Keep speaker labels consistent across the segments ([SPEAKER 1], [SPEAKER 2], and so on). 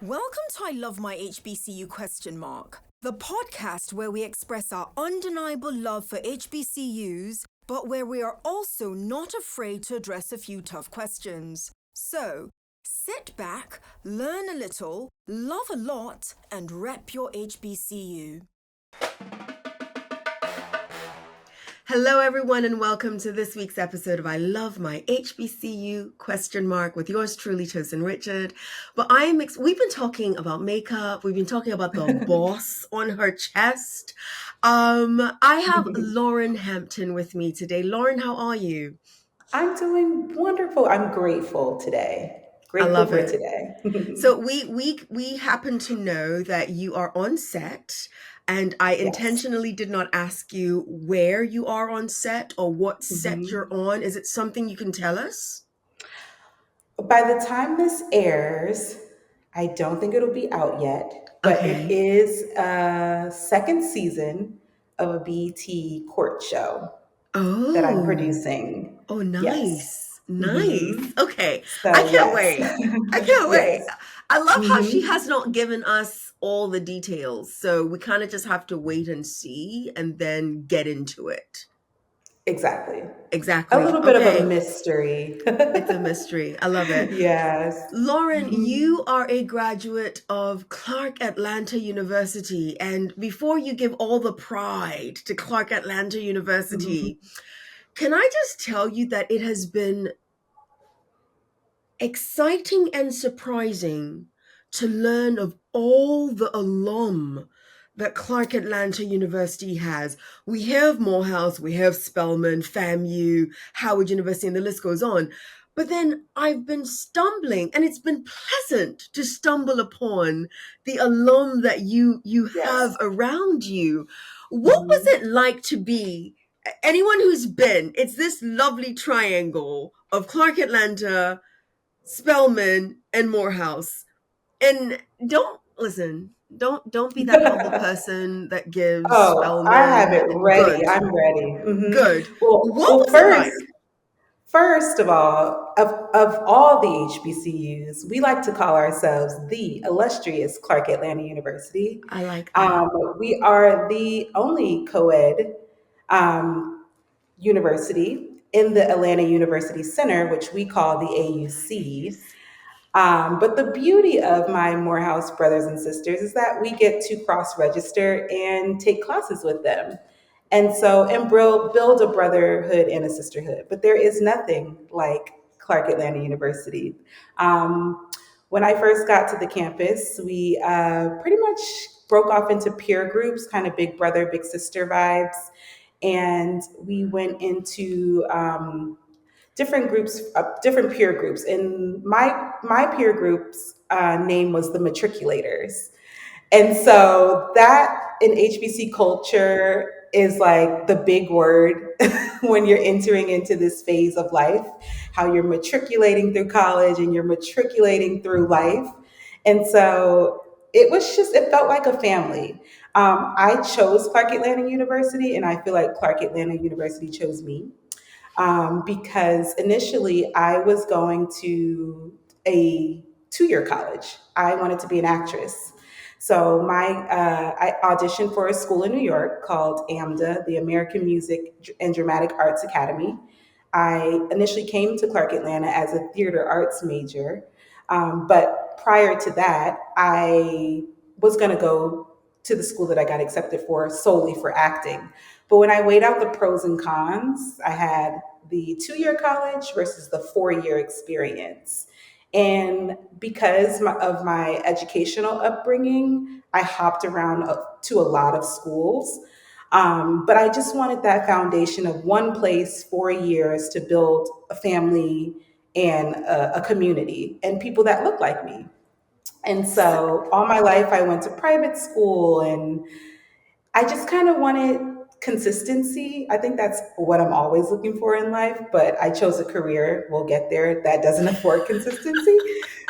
[SPEAKER 1] Welcome to I Love My HBCU ? The podcast where we express our undeniable love for HBCUs, but where we are also not afraid to address a few tough questions. So, sit back, learn a little, love a lot, and rep your HBCU.
[SPEAKER 2] Hello, everyone, and welcome to this week's episode of I Love My HBCU ? With yours truly, Tosin Richard. But we've been talking about makeup. We've been talking about the boss on her chest. I have Lauren Hampton with me today. Lauren, how are you?
[SPEAKER 3] I'm doing wonderful. I'm grateful today.
[SPEAKER 2] I
[SPEAKER 3] Grateful
[SPEAKER 2] love
[SPEAKER 3] for
[SPEAKER 2] it.
[SPEAKER 3] today.
[SPEAKER 2] So we happen to know that you are on set, and I
[SPEAKER 3] Yes.
[SPEAKER 2] intentionally did not ask you where you are on set or what set you're on. Is it something you can tell us?
[SPEAKER 3] By the time this airs, I don't think it'll be out yet, but it
[SPEAKER 2] Okay.
[SPEAKER 3] is a second season of a BET court show that I'm
[SPEAKER 2] Oh,
[SPEAKER 3] producing.
[SPEAKER 2] oh,
[SPEAKER 3] Yes.
[SPEAKER 2] nice. Okay, I
[SPEAKER 3] So,
[SPEAKER 2] can't
[SPEAKER 3] yes.
[SPEAKER 2] wait. I can't wait.
[SPEAKER 3] Yes.
[SPEAKER 2] I love how she has not given us all the details, so we kind of just have to wait and see and then get into it.
[SPEAKER 3] Exactly. A
[SPEAKER 2] Exactly.
[SPEAKER 3] little bit of a
[SPEAKER 2] Okay.
[SPEAKER 3] mystery.
[SPEAKER 2] It's a mystery. I love it.
[SPEAKER 3] Yes.
[SPEAKER 2] Lauren, you are a graduate of Clark Atlanta University. And before you give all the pride to Clark Atlanta University, can I just tell you that it has been exciting and surprising to learn of all the alum that Clark Atlanta University has. We have Morehouse, we have Spelman, FAMU, Howard University, and the list goes on. But then I've been stumbling, and it's been pleasant to stumble upon the alum that you
[SPEAKER 3] Yes.
[SPEAKER 2] have around you. What was it like to be anyone who's been? It's this lovely triangle of Clark Atlanta, Spelman, and Morehouse. And don't be that humble person that gives
[SPEAKER 3] Oh, I have it
[SPEAKER 2] Spelman
[SPEAKER 3] ready. I'm ready.
[SPEAKER 2] good. What
[SPEAKER 3] Well,
[SPEAKER 2] was it like?
[SPEAKER 3] first of all, of all the HBCUs, we like to call ourselves the illustrious Clark Atlanta University.
[SPEAKER 2] I like that.
[SPEAKER 3] We are the only co-ed um, university in the Atlanta University Center, which we call the AUC. But the beauty of my Morehouse brothers and sisters is that we get to cross register and take classes with them. And build a brotherhood and a sisterhood. But there is nothing like Clark Atlanta University. When I first got to the campus, we pretty much broke off into peer groups, kind of big brother, big sister vibes. And we went into different groups, different peer groups. And my peer group's name was the Matriculators. And so that in HBC culture is like the big word when you're entering into this phase of life, how you're matriculating through college and you're matriculating through life. And so it felt like a family. I chose Clark Atlanta University, and I feel like Clark Atlanta University chose me because initially I was going to a 2-year college. I wanted to be an actress. So I auditioned for a school in New York called AMDA, the American Music and Dramatic Arts Academy. I initially came to Clark Atlanta as a theater arts major, but prior to that, I was going to go to the school that I got accepted for solely for acting. But when I weighed out the pros and cons, I had the 2-year college versus the 4-year experience. And because of my educational upbringing, I hopped around to a lot of schools. But I just wanted that foundation of one place, 4 years, to build a family and a community and people that look like me. And so all my life, I went to private school and I just kind of wanted consistency. I think that's what I'm always looking for in life, but I chose a career, we'll get there, that doesn't afford consistency.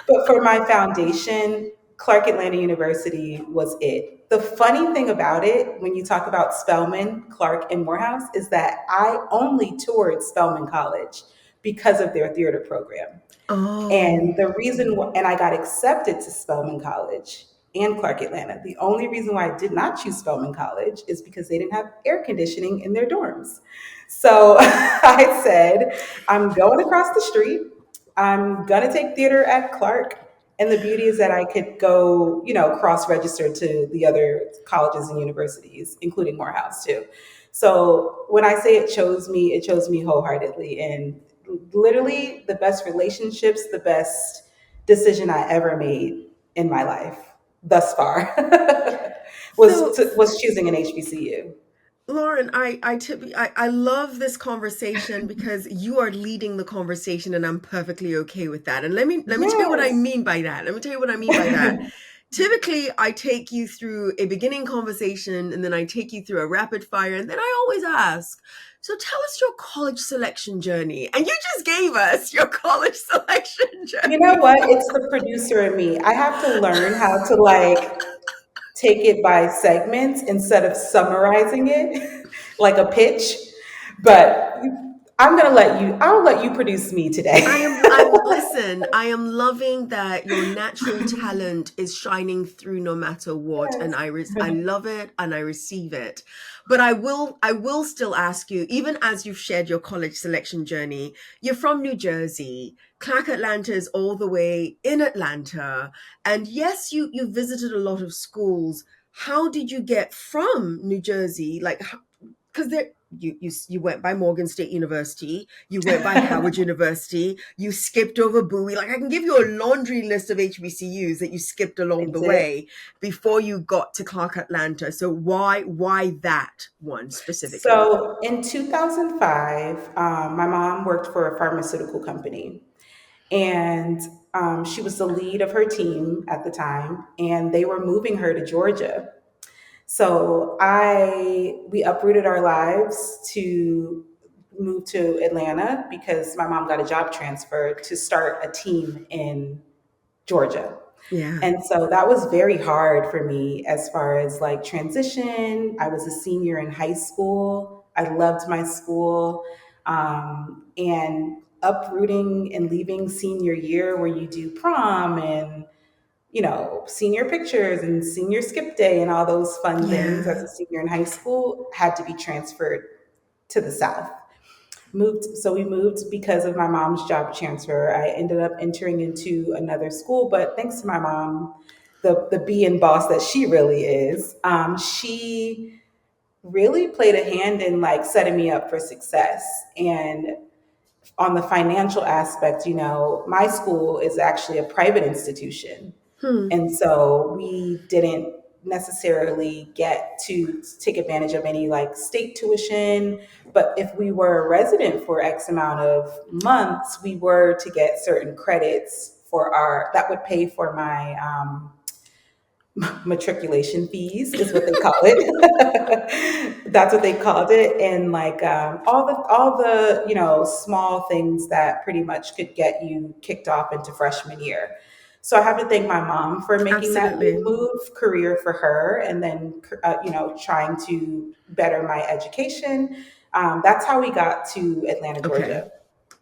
[SPEAKER 3] But for my foundation, Clark Atlanta University was it. The funny thing about it, when you talk about Spelman, Clark, and Morehouse, is that I only toured Spelman College because of their theater program. And
[SPEAKER 2] Oh,
[SPEAKER 3] the reason, and I got accepted to Spelman College and Clark Atlanta. The only reason why I did not choose Spelman College is because they didn't have air conditioning in their dorms. So I said, I'm going across the street. I'm going to take theater at Clark. And the beauty is that I could go, cross register to the other colleges and universities, including Morehouse too. So when I say it chose me wholeheartedly. And literally the best relationships, the best decision I ever made in my life thus far
[SPEAKER 2] so
[SPEAKER 3] was choosing an HBCU.
[SPEAKER 2] Lauren, I love this conversation because you are leading the conversation, and I'm perfectly okay with that. And let me tell you what I
[SPEAKER 3] Yes.
[SPEAKER 2] mean by that. Let me tell you what I mean by that. Typically, I take you through a beginning conversation, and then I take you through a rapid fire, and then I always ask, so tell us your college selection journey. And you just gave us your college selection
[SPEAKER 3] You know
[SPEAKER 2] journey.
[SPEAKER 3] what? It's the producer in me. I have to learn how to take it by segments instead of summarizing it like a pitch. But I'll let you produce me today.
[SPEAKER 2] Listen, I am loving that your natural talent is shining through no matter what, and
[SPEAKER 3] Yes.
[SPEAKER 2] I love it and I receive it. But I will still ask you, even as you've shared your college selection journey, you're from New Jersey. Clark Atlanta is all the way in Atlanta. And yes, you visited a lot of schools. How did you get from New Jersey? Like, because there you went by Morgan State University, you went by Howard University, you skipped over Bowie. Like, I can give you a laundry list of HBCUs that you skipped
[SPEAKER 3] I
[SPEAKER 2] along the
[SPEAKER 3] did.
[SPEAKER 2] way before you got to Clark Atlanta. So why that one specifically?
[SPEAKER 3] So in 2005, my mom worked for a pharmaceutical company, and she was the lead of her team at the time, and they were moving her to Georgia. So we uprooted our lives to move to Atlanta because my mom got a job transfer to start a team in Georgia.
[SPEAKER 2] Yeah.
[SPEAKER 3] And so that was very hard for me as far as like transition. I was a senior in high school. I loved my school. And uprooting and leaving senior year where you do prom and senior pictures and senior skip day and all those fun things as
[SPEAKER 2] Yeah.
[SPEAKER 3] a senior in high school had to be transferred to the South. We moved because of my mom's job transfer. I ended up entering into another school, but thanks to my mom, the being boss that she really is, she really played a hand in like setting me up for success. And on the financial aspect, my school is actually a private institution.
[SPEAKER 2] Hmm.
[SPEAKER 3] And so we didn't necessarily get to take advantage of any like state tuition. But if we were a resident for X amount of months, we were to get certain credits that would pay for my matriculation fees is what they call it. That's what they called it. And like all the small things that pretty much could get you kicked off into freshman year. So I have to thank my mom for making that big
[SPEAKER 2] Absolutely.
[SPEAKER 3] move, career for her, and then trying to better my education. That's how we got to Atlanta,
[SPEAKER 2] Okay.
[SPEAKER 3] Georgia,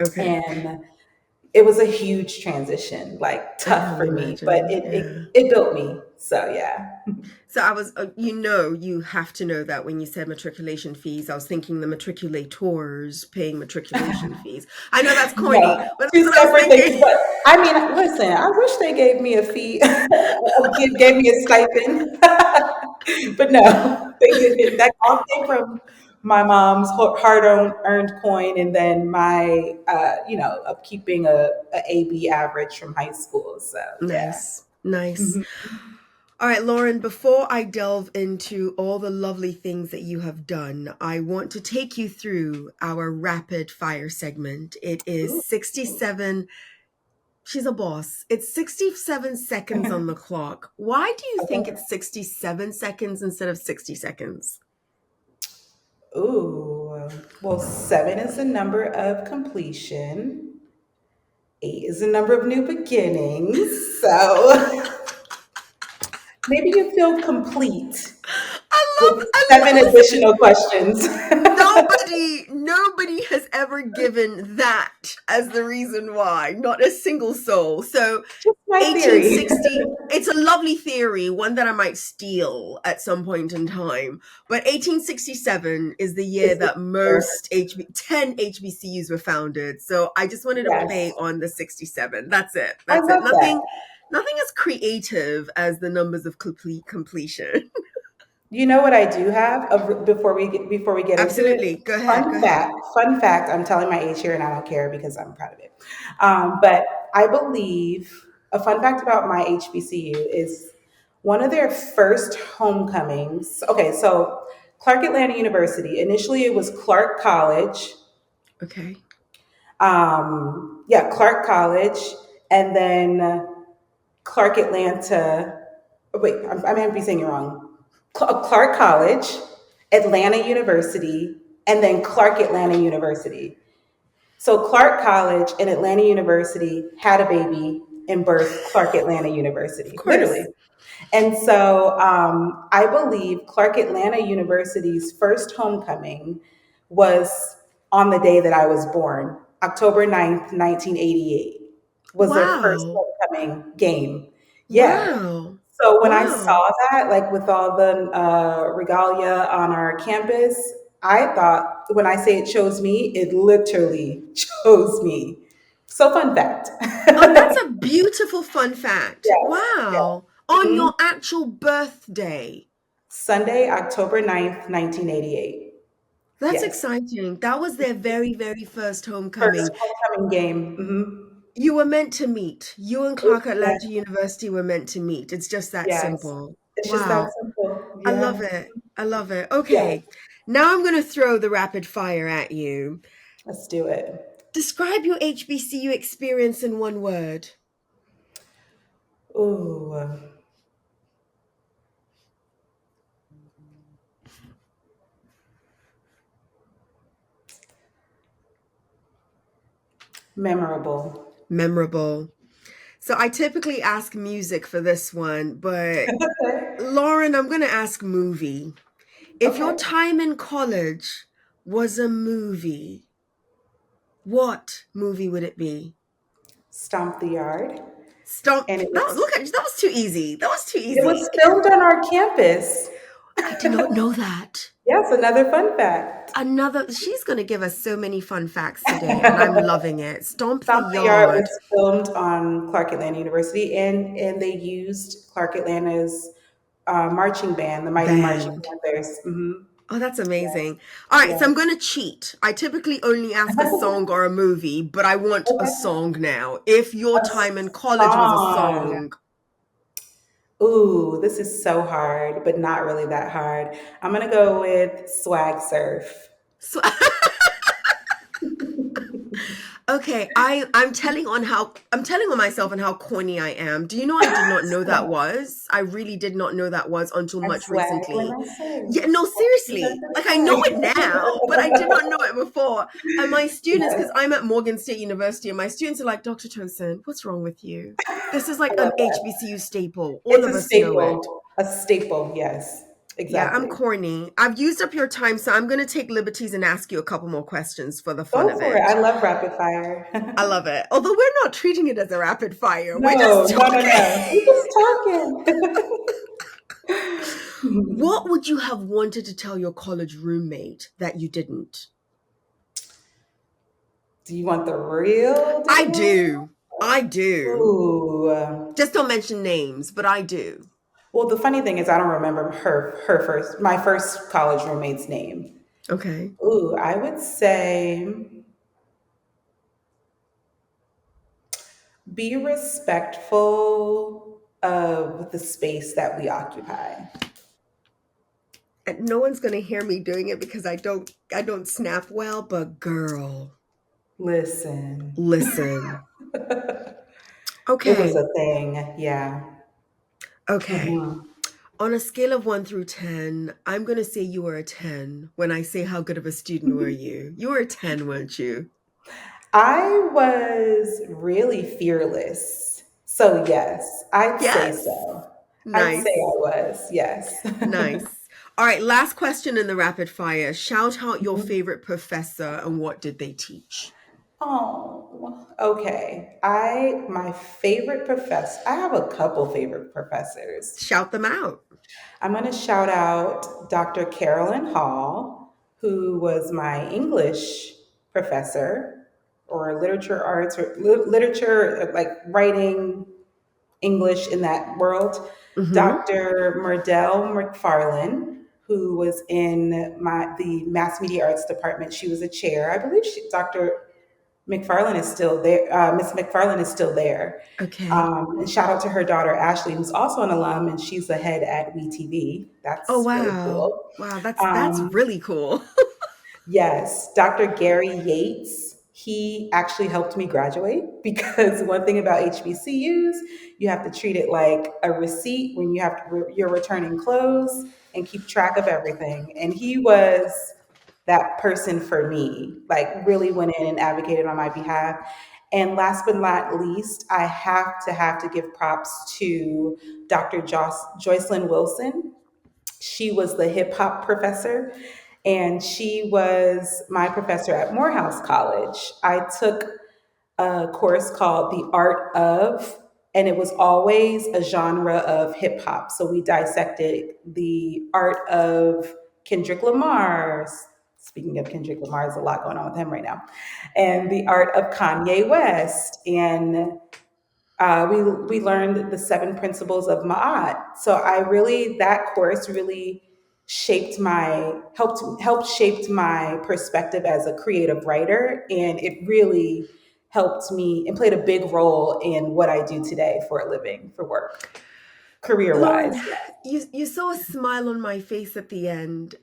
[SPEAKER 2] Okay.
[SPEAKER 3] and it was a huge transition, like
[SPEAKER 2] I can
[SPEAKER 3] tough
[SPEAKER 2] only
[SPEAKER 3] for me, but
[SPEAKER 2] imagine. Yeah.
[SPEAKER 3] it built me. So yeah.
[SPEAKER 2] So you have to know that when you said matriculation fees, I was thinking the matriculators paying matriculation fees. I know that's corny,
[SPEAKER 3] No,
[SPEAKER 2] but that's
[SPEAKER 3] two
[SPEAKER 2] what I was
[SPEAKER 3] separate things.
[SPEAKER 2] thinking.
[SPEAKER 3] But I mean, listen, I wish they gave me a fee, gave me a stipend. But no, they didn't. That all came from my mom's hard earned coin, and then my, upkeeping a AB average from high school. So yeah.
[SPEAKER 2] Nice, nice.
[SPEAKER 3] Mhm.
[SPEAKER 2] All right, Lauren, before I delve into all the lovely things that you have done, I want to take you through our rapid fire segment. It is
[SPEAKER 3] Ooh.
[SPEAKER 2] 67. She's a boss. It's 67 seconds on the clock. Why do you think
[SPEAKER 3] Okay.
[SPEAKER 2] it's 67 seconds instead of 60 seconds?
[SPEAKER 3] Ooh. Well, seven is the number of completion. Eight is the number of new beginnings. So maybe you feel complete.
[SPEAKER 2] I
[SPEAKER 3] with
[SPEAKER 2] I
[SPEAKER 3] seven
[SPEAKER 2] love
[SPEAKER 3] additional questions.
[SPEAKER 2] nobody has ever given that as the reason why, not a single soul. So
[SPEAKER 3] Just my theory.
[SPEAKER 2] 1860, it's a lovely theory, one that I might steal at some point in time. But 1867 is the year
[SPEAKER 3] It's the
[SPEAKER 2] that
[SPEAKER 3] year.
[SPEAKER 2] most 10 HBCUs were founded. So I just wanted to play
[SPEAKER 3] Yes.
[SPEAKER 2] on the 67. That's it.
[SPEAKER 3] I
[SPEAKER 2] That's it.
[SPEAKER 3] love that.
[SPEAKER 2] Nothing as creative as the numbers of completion.
[SPEAKER 3] You know what I do have before we get into it?
[SPEAKER 2] Absolutely. Go ahead. Go ahead.
[SPEAKER 3] Fun fact. I'm telling my age here, and I don't care because I'm proud of it. But I believe a fun fact about my HBCU is one of their first homecomings. Okay, so Clark Atlanta University. Initially, it was Clark College.
[SPEAKER 2] Okay.
[SPEAKER 3] Yeah, Clark College, and then Clark Atlanta. Oh, wait, I may be saying it wrong. Clark College, Atlanta University, and then Clark Atlanta University. So Clark College and Atlanta University had a baby and birthed Clark Atlanta
[SPEAKER 2] Of
[SPEAKER 3] University, literally.
[SPEAKER 2] course.
[SPEAKER 3] And so I believe Clark Atlanta University's first homecoming was on the day that I was born, October 9th, 1988, was their first
[SPEAKER 2] Wow.
[SPEAKER 3] homecoming game. Yeah.
[SPEAKER 2] Wow.
[SPEAKER 3] So when I
[SPEAKER 2] Wow.
[SPEAKER 3] saw that, like with all the regalia on our campus, I thought when I say it chose me, it literally chose me. So fun fact.
[SPEAKER 2] Oh, that's a beautiful fun fact.
[SPEAKER 3] Yes, yes.
[SPEAKER 2] Wow. On
[SPEAKER 3] Mhm.
[SPEAKER 2] your actual birthday.
[SPEAKER 3] Sunday, October 9th, 1988.
[SPEAKER 2] That's
[SPEAKER 3] Yes.
[SPEAKER 2] exciting. That was their very, very first
[SPEAKER 3] First
[SPEAKER 2] homecoming.
[SPEAKER 3] homecoming game.
[SPEAKER 2] You were meant to meet. You and
[SPEAKER 3] It
[SPEAKER 2] Clark
[SPEAKER 3] was
[SPEAKER 2] Atlanta University were meant to meet. It's just that
[SPEAKER 3] yes.
[SPEAKER 2] simple.
[SPEAKER 3] It's just that
[SPEAKER 2] Wow.
[SPEAKER 3] simple.
[SPEAKER 2] I love
[SPEAKER 3] Yeah.
[SPEAKER 2] it. I love it.
[SPEAKER 3] Yes.
[SPEAKER 2] Okay. Now I'm going to throw the rapid fire at you.
[SPEAKER 3] Let's do it.
[SPEAKER 2] Describe your HBCU experience in one word.
[SPEAKER 3] Ooh. Memorable.
[SPEAKER 2] Memorable. So I typically ask music for this one, but
[SPEAKER 3] Okay.
[SPEAKER 2] Lauren, I'm going to ask movie. If your
[SPEAKER 3] Okay.
[SPEAKER 2] time in college was a movie, what movie would it be?
[SPEAKER 3] Stomp the Yard.
[SPEAKER 2] Stop.
[SPEAKER 3] And
[SPEAKER 2] Look at that was too easy. That was too
[SPEAKER 3] it was
[SPEAKER 2] easy.
[SPEAKER 3] filmed on our campus.
[SPEAKER 2] I did not know that.
[SPEAKER 3] Yes, another fun fact.
[SPEAKER 2] She's going to give us so many fun facts today, and I'm loving it. Stomp the
[SPEAKER 3] Stomp the Yard
[SPEAKER 2] Yard
[SPEAKER 3] was filmed on Clark Atlanta University, and they used Clark Atlanta's marching band, the Mighty Marching
[SPEAKER 2] Band.
[SPEAKER 3] Panthers.
[SPEAKER 2] Oh, that's
[SPEAKER 3] Yes,
[SPEAKER 2] amazing. All right, so
[SPEAKER 3] yes.
[SPEAKER 2] I'm going to cheat. I typically only ask a song or a movie, but I want a
[SPEAKER 3] Okay.
[SPEAKER 2] song now. If your
[SPEAKER 3] A
[SPEAKER 2] time in college was a
[SPEAKER 3] song.
[SPEAKER 2] song,
[SPEAKER 3] Ooh, this is so hard, but not really that hard. I'm gonna go with Swag Surf.
[SPEAKER 2] so okay, I'm telling on myself and how corny I am. Do you know I did not know that was? I really did not know that was until
[SPEAKER 3] I
[SPEAKER 2] much
[SPEAKER 3] swag when
[SPEAKER 2] recently.
[SPEAKER 3] I serve.
[SPEAKER 2] Yeah, no,
[SPEAKER 3] Because
[SPEAKER 2] seriously. Like I know
[SPEAKER 3] I
[SPEAKER 2] it now, but I did not know it before. And my students,
[SPEAKER 3] yes,
[SPEAKER 2] because I'm at Morgan State University, and my students are like, Dr. Tosin, what's wrong with you? This is
[SPEAKER 3] I
[SPEAKER 2] like
[SPEAKER 3] love
[SPEAKER 2] an
[SPEAKER 3] that.
[SPEAKER 2] HBCU staple. All
[SPEAKER 3] It's
[SPEAKER 2] of
[SPEAKER 3] a
[SPEAKER 2] us know it.
[SPEAKER 3] staple. A staple, yes.
[SPEAKER 2] Yeah, I'm
[SPEAKER 3] Exactly.
[SPEAKER 2] corny. I've used up your time, so I'm going to take liberties and ask you a couple more questions for the fun
[SPEAKER 3] Go
[SPEAKER 2] of
[SPEAKER 3] for it. I
[SPEAKER 2] it.
[SPEAKER 3] love rapid fire.
[SPEAKER 2] I love it. Although we're not treating it as a rapid fire, we're
[SPEAKER 3] No,
[SPEAKER 2] just
[SPEAKER 3] no, no,
[SPEAKER 2] talking.
[SPEAKER 3] no. We're just
[SPEAKER 2] What
[SPEAKER 3] talking.
[SPEAKER 2] would you have wanted to tell your college roommate that you didn't?
[SPEAKER 3] Do you want the real
[SPEAKER 2] I
[SPEAKER 3] deal?
[SPEAKER 2] do. I do.
[SPEAKER 3] Ooh.
[SPEAKER 2] Just don't mention names, but I do.
[SPEAKER 3] Well, the funny thing is, I don't remember my first college roommate's name.
[SPEAKER 2] Okay.
[SPEAKER 3] Ooh, I would say be respectful of the space that we occupy.
[SPEAKER 2] And no one's going to hear me doing it because I don't snap well, but girl,
[SPEAKER 3] Listen,
[SPEAKER 2] listen.
[SPEAKER 3] it was
[SPEAKER 2] Okay.
[SPEAKER 3] a thing. Yeah.
[SPEAKER 2] Okay.
[SPEAKER 3] Mhm.
[SPEAKER 2] On a scale of 1 through 10, I'm going to say you were a 10 when I say how good of a student were you. You were a 10, weren't you?
[SPEAKER 3] I was really fearless. So, yes, I'd say
[SPEAKER 2] Yes.
[SPEAKER 3] so. I'd say
[SPEAKER 2] Nice.
[SPEAKER 3] I was. Yes.
[SPEAKER 2] Nice. All right, last question in the rapid fire. Shout out your
[SPEAKER 3] Mhm.
[SPEAKER 2] favorite professor and what did they teach?
[SPEAKER 3] Oh, okay. My favorite professor, I have a couple favorite professors.
[SPEAKER 2] Shout them out.
[SPEAKER 3] I'm going to shout out Dr. Carolyn Hall, who was my English professor or literature arts or literature, like writing English in that world.
[SPEAKER 2] Mm-hmm.
[SPEAKER 3] Dr. Murdell McFarlane, who was in the mass media arts department. She was a chair. I believe Dr. McFarlane is still there. Miss McFarlane is still there.
[SPEAKER 2] Okay.
[SPEAKER 3] And shout out to her daughter Ashley, who's also an alum, and she's the head at WeTV.
[SPEAKER 2] Oh
[SPEAKER 3] That's really
[SPEAKER 2] wow.
[SPEAKER 3] cool.
[SPEAKER 2] Wow, that's
[SPEAKER 3] Um,
[SPEAKER 2] really cool.
[SPEAKER 3] Yes, Dr. Gary Yates, he actually helped me graduate because one thing about HBCUs, you have to treat it like a receipt when you're returning clothes and keep track of everything. And he was that person for me, like really went in and advocated on my behalf. And last but not least, I have to give props to Dr. Joycelyn Wilson. She was the hip hop professor, and she was my professor at Morehouse College. I took a course called The Art of, and it was always a genre of hip hop. So we dissected the art of Kendrick Lamar. Speaking of Kendrick Lamar, there's a lot going on with him right now. And the art of Kanye West. And we learned the seven principles of Ma'at. So that course really helped shaped my perspective as a creative writer, and it really helped me and played a big role in what I do today for a living, for work, career
[SPEAKER 2] Lauren,
[SPEAKER 3] wise.
[SPEAKER 2] you saw a smile on my face at the end.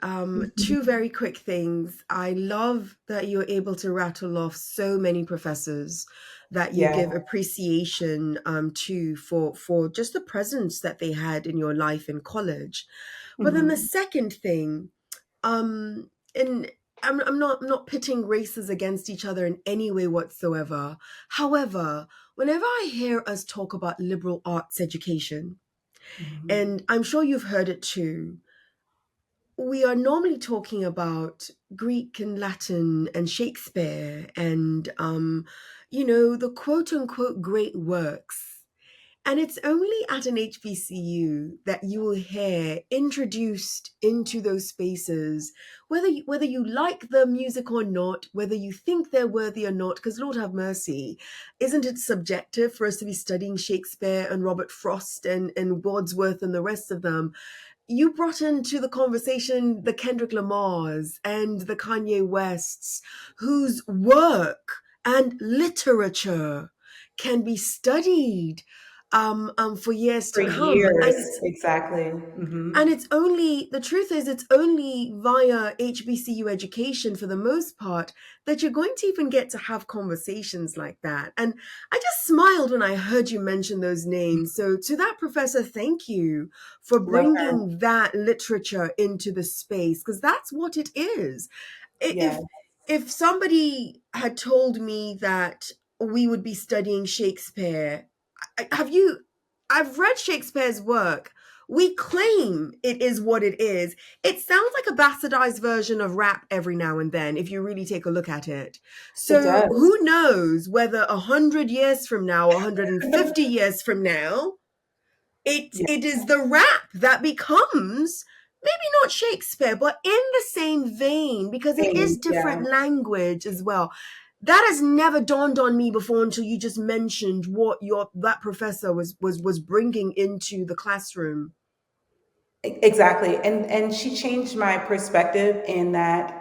[SPEAKER 2] Two very quick things. I love that you're able to rattle off so many professors that you
[SPEAKER 3] Yeah.
[SPEAKER 2] give appreciation to for just the presence that they had in your life in college. But then the
[SPEAKER 3] Mhm.
[SPEAKER 2] second thing, and I'm not pitting races against each other in any way whatsoever. However, whenever I hear us talk about liberal arts education,
[SPEAKER 3] Mhm.
[SPEAKER 2] and I'm sure you've heard it too, we are normally talking about Greek and Latin and Shakespeare and, the quote unquote great works. And it's only at an HBCU that you will hear introduced into those spaces, whether you like the music or not, whether you think they're worthy or not, because Lord have mercy, isn't it subjective for us to be studying Shakespeare and Robert Frost and Wordsworth and the rest of them? You brought into the conversation the Kendrick Lamars and the Kanye Wests, whose work and literature can be studied for years to
[SPEAKER 3] For
[SPEAKER 2] come.
[SPEAKER 3] years, exactly.
[SPEAKER 2] And
[SPEAKER 3] Hmm.
[SPEAKER 2] it's only, the truth is, it's only via HBCU education for the most part that you're going to even get to have conversations like that. And I just smiled when I heard you mention those names. So to that professor, thank you for
[SPEAKER 3] Love her.
[SPEAKER 2] bringing that literature into the space, because that's what it is.
[SPEAKER 3] Yeah.
[SPEAKER 2] If somebody had told me that we would be studying Shakespeare, have you? I've read Shakespeare's work. We claim it is what it is. It sounds like a bastardized version of rap every now and then, if you really take a look at it.
[SPEAKER 3] It
[SPEAKER 2] So
[SPEAKER 3] does.
[SPEAKER 2] who knows whether 100 years from now, 150 years from now, it
[SPEAKER 3] Yeah.
[SPEAKER 2] it is the rap that becomes maybe not Shakespeare, but in the same vein, because it is
[SPEAKER 3] Yeah.
[SPEAKER 2] different language as well. That has never dawned on me before until you just mentioned what your that professor was bringing into the classroom.
[SPEAKER 3] Exactly. And she changed my perspective, and that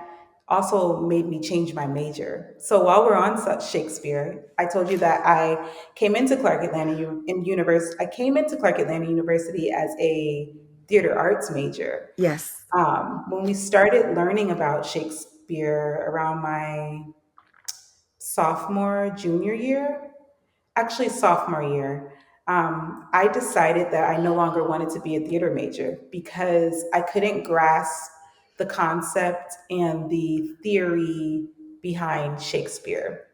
[SPEAKER 3] also made me change my major. So while we're on such Shakespeare, I told you that I came into Clark Atlanta University as a theater arts major.
[SPEAKER 2] Yes.
[SPEAKER 3] When we started learning about Shakespeare around my junior year, actually sophomore year, I decided that I no longer wanted to be a theater major because I couldn't grasp the concept and the theory behind Shakespeare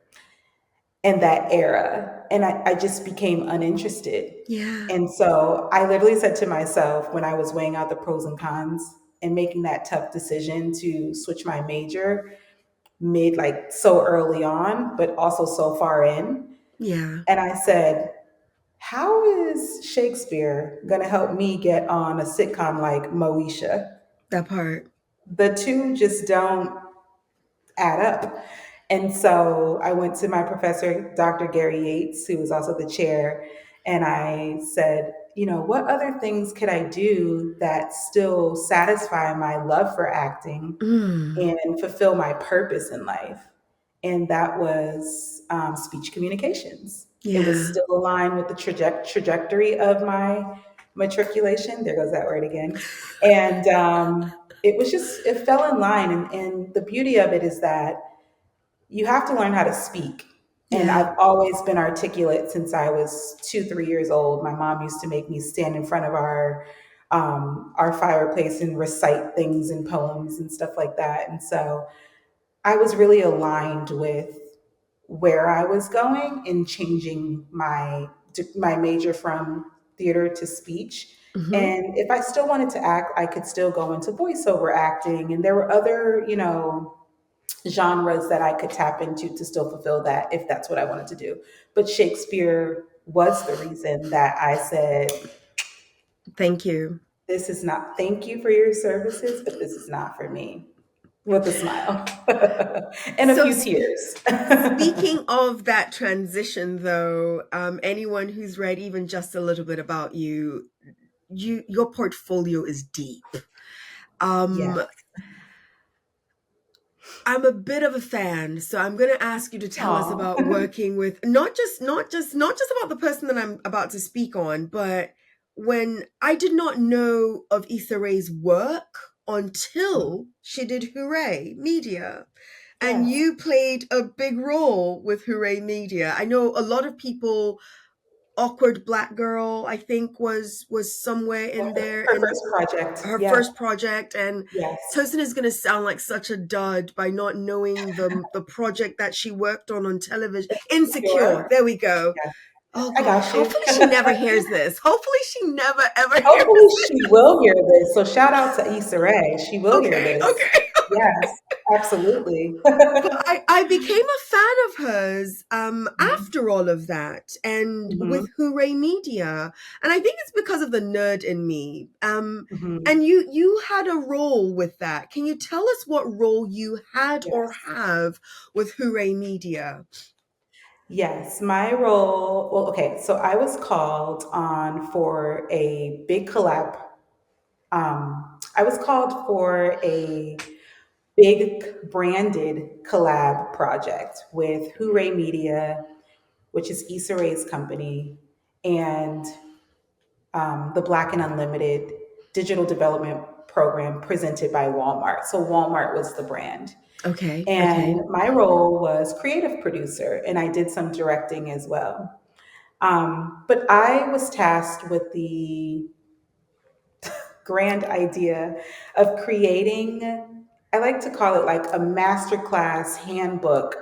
[SPEAKER 3] and that era. And I just became uninterested.
[SPEAKER 2] Yeah.
[SPEAKER 3] And so I literally said to myself when I was weighing out the pros and cons, and making that tough decision to switch my major mid like so early on, but also so far in.
[SPEAKER 2] Yeah,
[SPEAKER 3] And I said, how is Shakespeare going to help me get on a sitcom like Moesha?
[SPEAKER 2] that part.
[SPEAKER 3] The two just don't add up. And so I went to my professor, Dr. Gary Yates, who was also the chair, and I said, what other things could I do that still satisfy my love for acting
[SPEAKER 2] Mm,
[SPEAKER 3] and fulfill my purpose in life? And that was speech communications. It was
[SPEAKER 2] yeah.
[SPEAKER 3] still aligned with the trajectory of my matriculation. There goes that word again. And it fell in line. And the beauty of it is that you have to learn how to speak. And
[SPEAKER 2] Yeah.
[SPEAKER 3] I've always been articulate since I was 2, 3 years old. My mom used to make me stand in front of our fireplace and recite things and poems and stuff like that. And so I was really aligned with where I was going in changing my major from theater to speech.
[SPEAKER 2] Hmm.
[SPEAKER 3] And if I still wanted to act, I could still go into voiceover acting. And there were other, genres that I could tap into to still fulfill that if that's what I wanted to do. But Shakespeare was the reason that I said,
[SPEAKER 2] Thank you.
[SPEAKER 3] this is not, thank you for your services, but this is not for me, with a smile and a
[SPEAKER 2] So,
[SPEAKER 3] few tears.
[SPEAKER 2] speaking of that transition, though, anyone who's read even just a little bit about you, your portfolio is deep.
[SPEAKER 3] Yeah.
[SPEAKER 2] I'm a bit of a fan, so I'm going to ask you to tell us
[SPEAKER 3] Aw.
[SPEAKER 2] about working with not just about the person that I'm about to speak on, but when I did not know of Issa Rae's work until she did Hoorae Media. And
[SPEAKER 3] Yes.
[SPEAKER 2] you played a big role with Hoorae Media. I know a lot of people, Awkward Black Girl, I think was somewhere
[SPEAKER 3] Yeah,
[SPEAKER 2] in there,
[SPEAKER 3] her
[SPEAKER 2] and
[SPEAKER 3] first project.
[SPEAKER 2] her
[SPEAKER 3] Yeah.
[SPEAKER 2] first project. And
[SPEAKER 3] Yes.
[SPEAKER 2] Tosin is going to sound like such a dud by not knowing the project that she worked on television. Insecure.
[SPEAKER 3] Sure.
[SPEAKER 2] There we go.
[SPEAKER 3] Yeah.
[SPEAKER 2] Oh
[SPEAKER 3] I
[SPEAKER 2] God.
[SPEAKER 3] got you.
[SPEAKER 2] Hopefully she never hears this. Hopefully she never ever hears
[SPEAKER 3] Hopefully
[SPEAKER 2] this.
[SPEAKER 3] she will hear this. So shout out to Issa Rae. She will hear
[SPEAKER 2] Okay.
[SPEAKER 3] this.
[SPEAKER 2] Okay.
[SPEAKER 3] Yes, absolutely.
[SPEAKER 2] But I became a fan of hers after all of that and
[SPEAKER 3] Hmm.
[SPEAKER 2] with Hoorae Media. And I think it's because of the nerd in me.
[SPEAKER 3] Hmm.
[SPEAKER 2] And you had a role with that. Can you tell us what role you had or
[SPEAKER 3] Yes.
[SPEAKER 2] have with Hoorae Media?
[SPEAKER 3] Yes, my role. Well, okay, so I was called on for a big collab. I was called for a big branded collab project with Hoorae Media, which is Issa Rae's company, and the Black and Unlimited digital development program presented by Walmart. So Walmart was the brand.
[SPEAKER 2] Okay, okay.
[SPEAKER 3] And my role was creative producer, and I did some directing as well. But I was tasked with the grand idea of creating, I like to call it like a masterclass handbook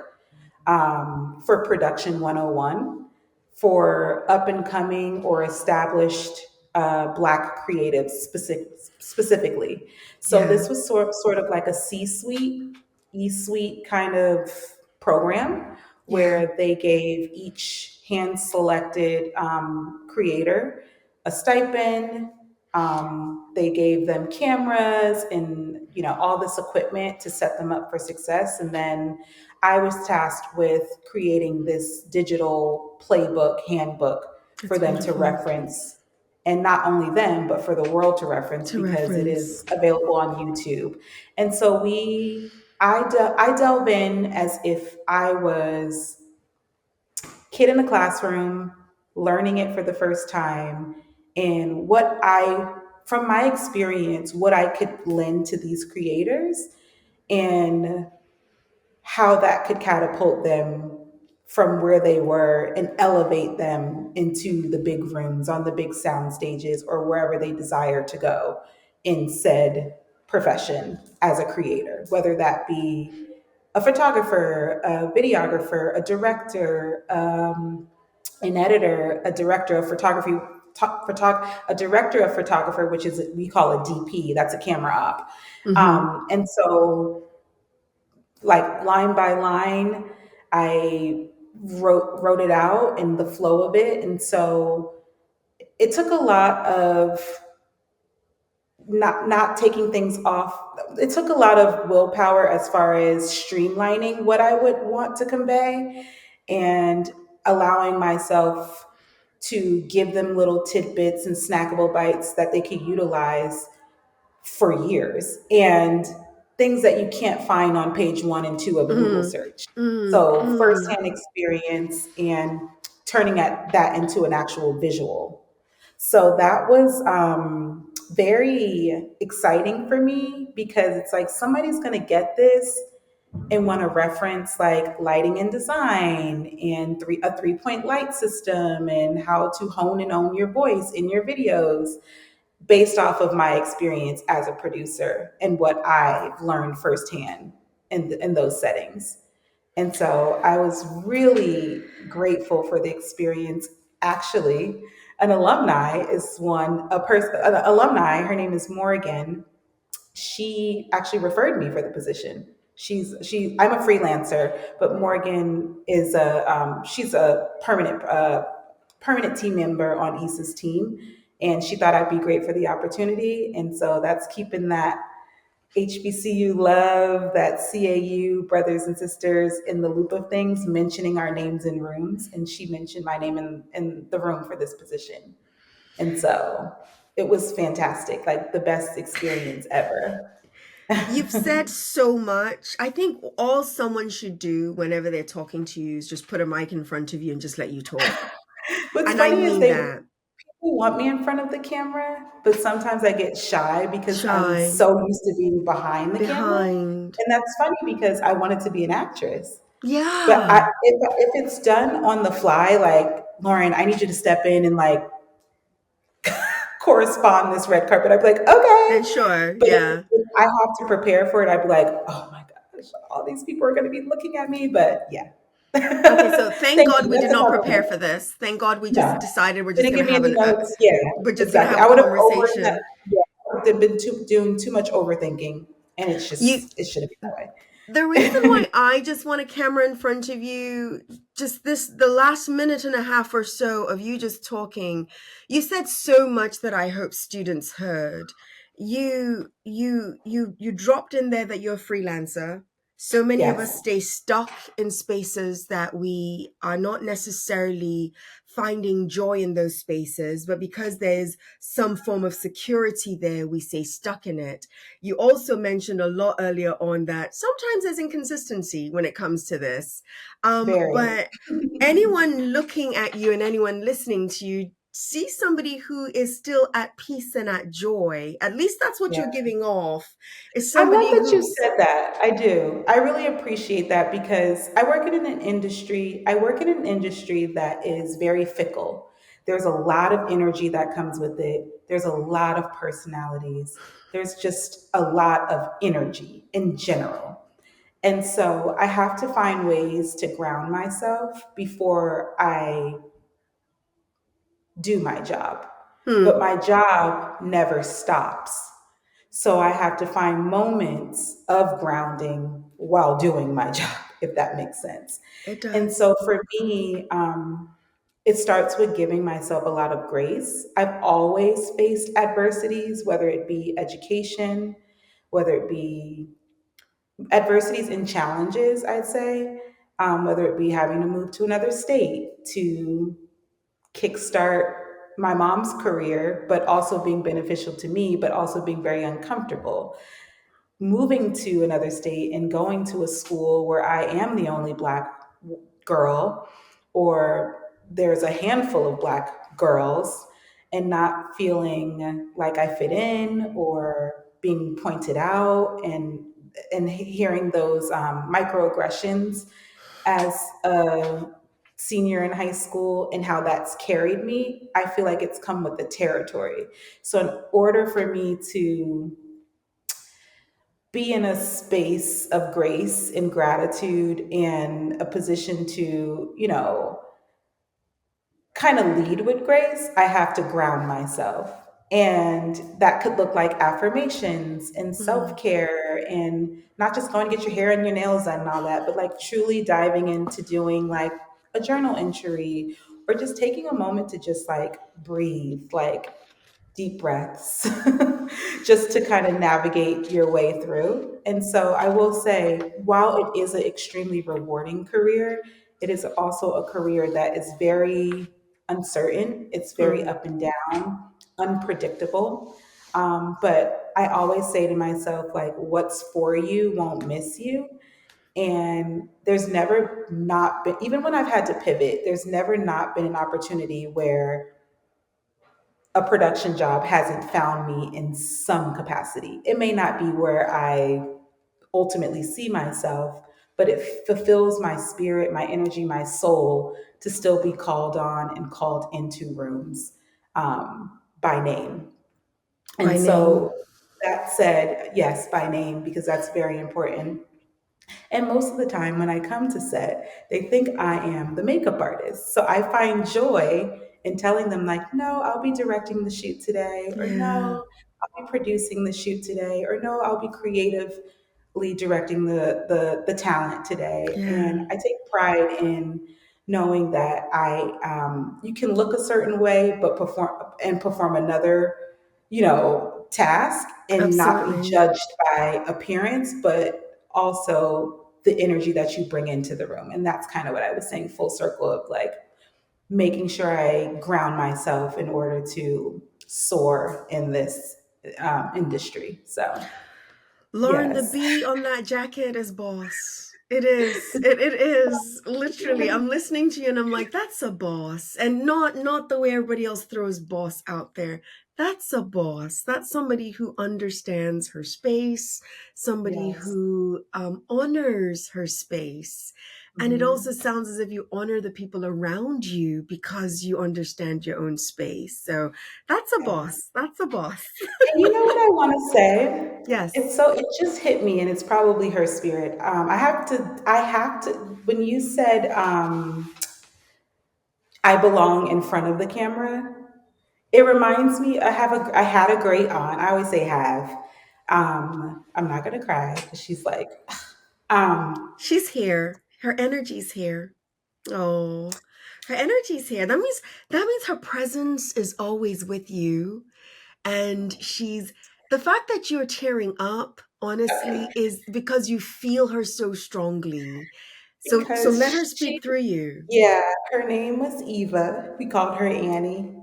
[SPEAKER 3] for Production 101 for up and coming or established Black creatives specifically. So
[SPEAKER 2] Yeah,
[SPEAKER 3] this was sort of like a C-suite, E-suite kind of program
[SPEAKER 2] yeah,
[SPEAKER 3] where they gave each hand selected creator a stipend. They gave them cameras and all this equipment to set them up for success, and then I was tasked with creating this digital playbook, handbook for
[SPEAKER 2] that's
[SPEAKER 3] them to
[SPEAKER 2] beautiful
[SPEAKER 3] reference. And not only them, but for the world to reference
[SPEAKER 2] to
[SPEAKER 3] because it
[SPEAKER 2] reference.
[SPEAKER 3] is available on YouTube. And so I delve in as if I was kid in the classroom, learning it for the first time, and from my experience, what I could lend to these creators and how that could catapult them from where they were and elevate them into the big rooms on the big sound stages or wherever they desire to go in said profession as a creator, whether that be a photographer, a videographer, a director, an editor, a director of photography, a director of photographer, which is we call a DP. That's a camera op.
[SPEAKER 2] Mm-hmm.
[SPEAKER 3] And so, like line by line, I wrote it out and the flow of it, and so it took a lot of not taking things off. It took a lot of willpower as far as streamlining what I would want to convey and allowing myself to give them little tidbits and snackable bites that they could utilize for years, and things that you can't find on page one and two of a Google
[SPEAKER 2] Mm-hmm.
[SPEAKER 3] search. So
[SPEAKER 2] Mm-hmm.
[SPEAKER 3] firsthand experience and turning that into an actual visual. So that was very exciting for me because it's like somebody's going to get this and want to reference like lighting and design and a 3 point light system and how to hone and own your voice in your videos based off of my experience as a producer and what I've learned firsthand in those settings. And so I was really grateful for the experience. Actually, an alumni is an alumni, her name is Morgan. She actually referred me for the position. I'm a freelancer, but Morgan is she's a permanent team member on Issa's team, and she thought I'd be great for the opportunity, and so that's keeping that HBCU love, that CAU brothers and sisters in the loop of things, mentioning our names in rooms, and she mentioned my name in the room for this position, and so it was fantastic, like the best experience ever.
[SPEAKER 2] You've said so much. I think all someone should do whenever they're talking to you is just put a mic in front of you and just let you talk.
[SPEAKER 3] What's
[SPEAKER 2] And I
[SPEAKER 3] funny is
[SPEAKER 2] mean
[SPEAKER 3] they
[SPEAKER 2] that.
[SPEAKER 3] want me in front of the camera, but sometimes I get shy because I'm
[SPEAKER 2] Shy,
[SPEAKER 3] so used to being behind the camera.
[SPEAKER 2] behind.
[SPEAKER 3] And that's funny because I wanted to be an actress. But
[SPEAKER 2] Yeah.
[SPEAKER 3] if it's done on the fly, like Lauren, I need you to step in and like correspond this red carpet. I'd be like,
[SPEAKER 2] Then
[SPEAKER 3] okay.
[SPEAKER 2] sure.
[SPEAKER 3] But
[SPEAKER 2] Yeah.
[SPEAKER 3] if I have to prepare for it, I'd be like, oh my gosh, all these people are going to be looking at me. But yeah.
[SPEAKER 2] Okay, so thank
[SPEAKER 3] Thank
[SPEAKER 2] God
[SPEAKER 3] you.
[SPEAKER 2] we
[SPEAKER 3] That's
[SPEAKER 2] did
[SPEAKER 3] a
[SPEAKER 2] not prepare
[SPEAKER 3] compliment.
[SPEAKER 2] for this. Thank God we just
[SPEAKER 3] No,
[SPEAKER 2] decided we're just
[SPEAKER 3] didn't
[SPEAKER 2] gonna
[SPEAKER 3] give me
[SPEAKER 2] have
[SPEAKER 3] any
[SPEAKER 2] an
[SPEAKER 3] notes. Yeah,
[SPEAKER 2] we're just gonna
[SPEAKER 3] exactly.
[SPEAKER 2] have a
[SPEAKER 3] I would have yeah,
[SPEAKER 2] conversation.
[SPEAKER 3] I've been doing too much overthinking, and
[SPEAKER 2] You
[SPEAKER 3] it shouldn't be that
[SPEAKER 2] The reason
[SPEAKER 3] way.
[SPEAKER 2] why I just want a camera in front of you, just the last minute and a half or so of you just talking, you said so much that I hope students heard. You dropped in there that you're a freelancer. So many of us
[SPEAKER 3] Yes,
[SPEAKER 2] stay stuck in spaces that we are not necessarily finding joy in those spaces, but because there's some form of security there, we stay stuck in it. You also mentioned a lot earlier on that sometimes there's inconsistency when it comes to this.
[SPEAKER 3] very.
[SPEAKER 2] But anyone looking at you and anyone listening to you see somebody who is still at peace and at joy. At least that's what
[SPEAKER 3] Yeah.
[SPEAKER 2] you're giving off. Is
[SPEAKER 3] I love
[SPEAKER 2] somebody
[SPEAKER 3] that you
[SPEAKER 2] who's
[SPEAKER 3] said that. I do. I really appreciate that because I work in an industry that is very fickle. There's a lot of energy that comes with it. There's a lot of personalities. There's just a lot of energy in general. And so I have to find ways to ground myself before I do my job. But
[SPEAKER 2] hmm,
[SPEAKER 3] my job never stops. So I have to find moments of grounding while doing my job, if that makes sense.
[SPEAKER 2] it
[SPEAKER 3] And
[SPEAKER 2] does.
[SPEAKER 3] so for me, it starts with giving myself a lot of grace. I've always faced adversities, whether it be education, whether it be adversities and challenges, I'd say, whether it be having to move to another state to kickstart my mom's career, but also being beneficial to me, but also being very uncomfortable. Moving to another state and going to a school where I am the only Black girl, or there's a handful of Black girls, and not feeling like I fit in or being pointed out, and hearing those microaggressions as a senior in high school and how that's carried me, I feel like it's come with the territory. So, in order for me to be in a space of grace and gratitude and a position to, kind of lead with grace, I have to ground myself. And that could look like affirmations and self
[SPEAKER 2] Mm,
[SPEAKER 3] care and not just going to get your hair and your nails done and all that, but like truly diving into doing like a journal entry or just taking a moment to just like breathe, like deep breaths, just to kind of navigate your way through. And so I will say, while it is an extremely rewarding career, it is also a career that is very uncertain. It's very
[SPEAKER 2] mm.
[SPEAKER 3] up and down, unpredictable. But I always say to myself, like, what's for you won't miss you. And there's never not been, even when I've had to pivot, there's never not been an opportunity where a production job hasn't found me in some capacity. It may not be where I ultimately see myself, but it fulfills my spirit, my energy, my soul to still be called on and called into rooms by name.
[SPEAKER 2] By
[SPEAKER 3] And
[SPEAKER 2] name.
[SPEAKER 3] so that said, yes, by name, because that's very important. And most of the time when I come to set, they think I am the makeup artist. So I find joy in telling them, like, no, I'll be directing the shoot today, or
[SPEAKER 2] Yeah,
[SPEAKER 3] no, I'll be producing the shoot today, or no, I'll be creatively directing the talent today. And
[SPEAKER 2] yeah,
[SPEAKER 3] I take pride in knowing that you can look a certain way, but perform another, task and not be
[SPEAKER 2] absolutely.
[SPEAKER 3] judged by appearance, but also the energy that you bring into the room. And that's kind of what I was saying, full circle of like making sure I ground myself in order to soar in this industry. So,
[SPEAKER 2] Lauren, the
[SPEAKER 3] yes.
[SPEAKER 2] B on that jacket is boss. It is. It is. Literally. I'm listening to you and I'm like, that's a boss. And not the way everybody else throws boss out there. That's a boss. That's somebody who understands her space, somebody
[SPEAKER 3] Yes.
[SPEAKER 2] who honors her space. And it also
[SPEAKER 3] Mhm.
[SPEAKER 2] sounds as if you honor the people around you because you understand your own space. So that's a
[SPEAKER 3] Yes.
[SPEAKER 2] boss. That's a boss.
[SPEAKER 3] And you know what I want to say?
[SPEAKER 2] Yes.
[SPEAKER 3] It just hit me, and it's probably her spirit. I have to, when you said, I belong in front of the camera, it reminds me, I had a great aunt. I always say have. I'm not going to cry because she's like, um,
[SPEAKER 2] She's here. Her energy's here. Oh, her energy's here. That means her presence is always with you. And she's the fact that you're tearing up, honestly, is because you feel her so strongly. So let her
[SPEAKER 3] because she,
[SPEAKER 2] speak through you.
[SPEAKER 3] yeah, her name was Eva. We called her Annie.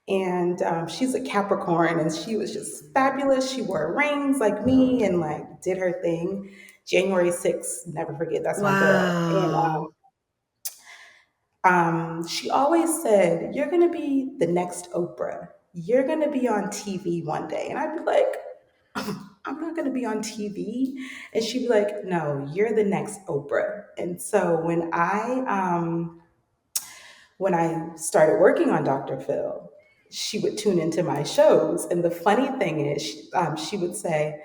[SPEAKER 3] And she's a Capricorn, and she was just fabulous. She wore rings like me and like did her thing. January 6th, never forget, that's my girl. And
[SPEAKER 2] Wow.
[SPEAKER 3] she always said, "You're going to be the next Oprah. You're going to be on TV one day." And I'd be like, "I'm not going to be on TV." And she'd be like, "No, you're the next Oprah." And so when I started working on Dr. Phil, she would tune into my shows. And the funny thing is, she would say,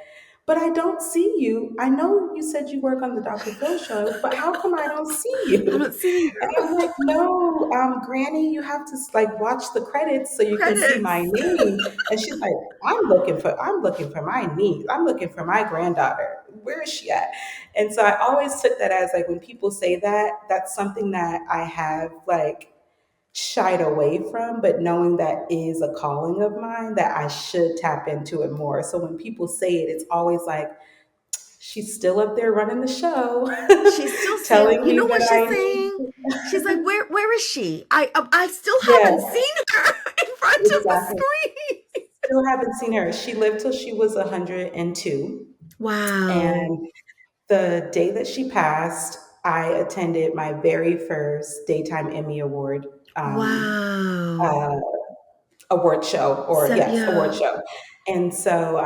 [SPEAKER 3] "But I don't see you. I know you said you work on the Dr. Phil show, but how come I don't see
[SPEAKER 2] I don't
[SPEAKER 3] you?"
[SPEAKER 2] see
[SPEAKER 3] And
[SPEAKER 2] you.
[SPEAKER 3] I'm like, "No, Granny, you have to like watch the credits so you can see my
[SPEAKER 2] Credits.
[SPEAKER 3] name." And she's like, I'm looking for my niece. I'm looking for my granddaughter. Where is she at?" And so I always took that as like when people say that, that's something that I have like shied away from, but knowing that is a calling of mine that I should tap into it more. So when people say it, it's always like, she's still up there running the show,
[SPEAKER 2] She's still saying,
[SPEAKER 3] telling
[SPEAKER 2] you know
[SPEAKER 3] me
[SPEAKER 2] what
[SPEAKER 3] that
[SPEAKER 2] she's
[SPEAKER 3] I
[SPEAKER 2] saying?
[SPEAKER 3] need.
[SPEAKER 2] She's like, where is she? I still haven't
[SPEAKER 3] Yeah,
[SPEAKER 2] seen her in front of the
[SPEAKER 3] exactly.
[SPEAKER 2] screen.
[SPEAKER 3] Still haven't seen her. She lived till she was 102.
[SPEAKER 2] Wow.
[SPEAKER 3] And the day that she passed, I attended my very first Daytime Emmy Award
[SPEAKER 2] Wow.
[SPEAKER 3] uh, award show, or
[SPEAKER 2] So
[SPEAKER 3] yes, award
[SPEAKER 2] yeah.
[SPEAKER 3] show. And so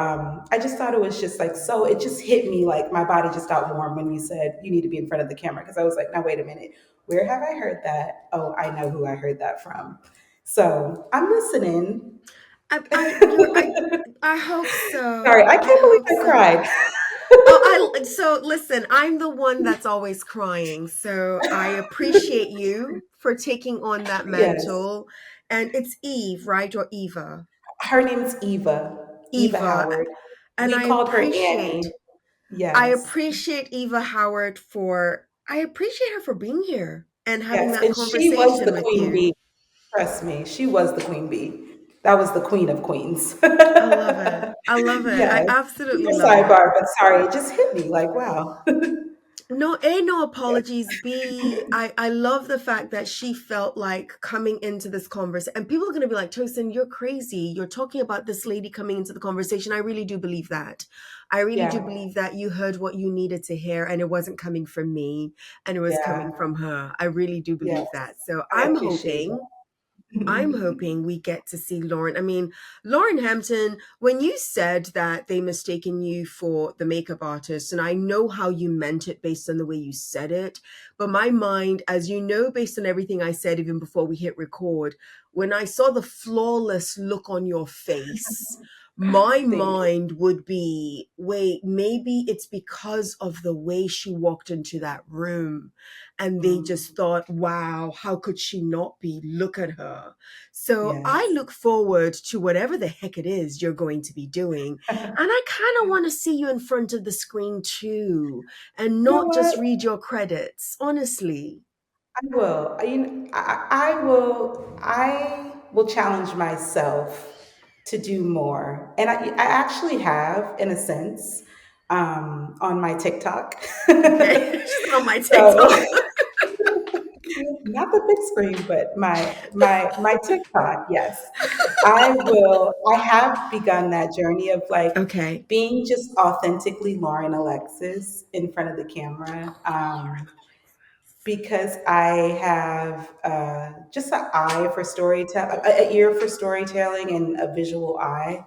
[SPEAKER 3] I just thought it was just like, so it just hit me like my body just got warm when you said you need to be in front of the camera. Cause I was like, now wait a minute, where have I heard that? Oh, I know who I heard that from. So I'm listening.
[SPEAKER 2] I I you're I hope
[SPEAKER 3] Sorry,
[SPEAKER 2] so.
[SPEAKER 3] I
[SPEAKER 2] I
[SPEAKER 3] can't believe
[SPEAKER 2] hope
[SPEAKER 3] I
[SPEAKER 2] so.
[SPEAKER 3] cried.
[SPEAKER 2] So listen, I'm the one that's always crying. So I appreciate you for taking on that
[SPEAKER 3] Yes.
[SPEAKER 2] mantle. And it's Eve, right? Or Eva?
[SPEAKER 3] Her name's Eva, Eva
[SPEAKER 2] Eva.
[SPEAKER 3] Howard.
[SPEAKER 2] And
[SPEAKER 3] We called her Annie.
[SPEAKER 2] I
[SPEAKER 3] Yes.
[SPEAKER 2] appreciate Eva Howard for I appreciate her for being here and having
[SPEAKER 3] Yes.
[SPEAKER 2] that
[SPEAKER 3] And she was
[SPEAKER 2] conversation
[SPEAKER 3] the
[SPEAKER 2] with
[SPEAKER 3] queen
[SPEAKER 2] you.
[SPEAKER 3] bee. Trust me, she was the queen bee. That was the queen of queens.
[SPEAKER 2] I love it. I love it. I
[SPEAKER 3] Yes.
[SPEAKER 2] absolutely
[SPEAKER 3] Super
[SPEAKER 2] love it.
[SPEAKER 3] sidebar, but sorry, it just hit me like, wow.
[SPEAKER 2] No, A, no apologies. B, I love the fact that she felt like coming into this conversation. And people are going to be like, Tosin, you're crazy. You're talking about this lady coming into the conversation. I really do believe that. I really do
[SPEAKER 3] Yeah.
[SPEAKER 2] believe that you heard what you needed to hear and it wasn't coming from me and it was
[SPEAKER 3] Yeah.
[SPEAKER 2] coming from her. I really do
[SPEAKER 3] Yes.
[SPEAKER 2] believe that. So
[SPEAKER 3] I appreciate
[SPEAKER 2] I'm
[SPEAKER 3] that.
[SPEAKER 2] hoping we get to see Lauren. I mean, Lauren Hampton, when you said that they mistaken you for the makeup artist, and I know how you meant it based on the way you said it, but my mind, as you know, based on everything I said even before we hit record, when I saw the flawless look on your face, my
[SPEAKER 3] Thank you.
[SPEAKER 2] mind would be, wait, maybe it's because of the way she walked into that room and they just
[SPEAKER 3] Mm.
[SPEAKER 2] thought, wow, how could she not be? Look at her. So I
[SPEAKER 3] Yes.
[SPEAKER 2] look forward to whatever the heck it is you're going to be doing. And I kind of want to see you in front of the screen too, and
[SPEAKER 3] You know
[SPEAKER 2] not
[SPEAKER 3] what?
[SPEAKER 2] just read your credits, honestly.
[SPEAKER 3] I will. I will challenge myself to do more. And I actually have, in a sense, on my TikTok.
[SPEAKER 2] Okay. She's on my
[SPEAKER 3] So
[SPEAKER 2] TikTok.
[SPEAKER 3] not the big screen, but my TikTok, yes. I have begun that journey of like
[SPEAKER 2] Okay.
[SPEAKER 3] being just authentically Lauren Alexis in front of the camera. Because I have just an eye for storytelling, an ear for storytelling, and a visual eye.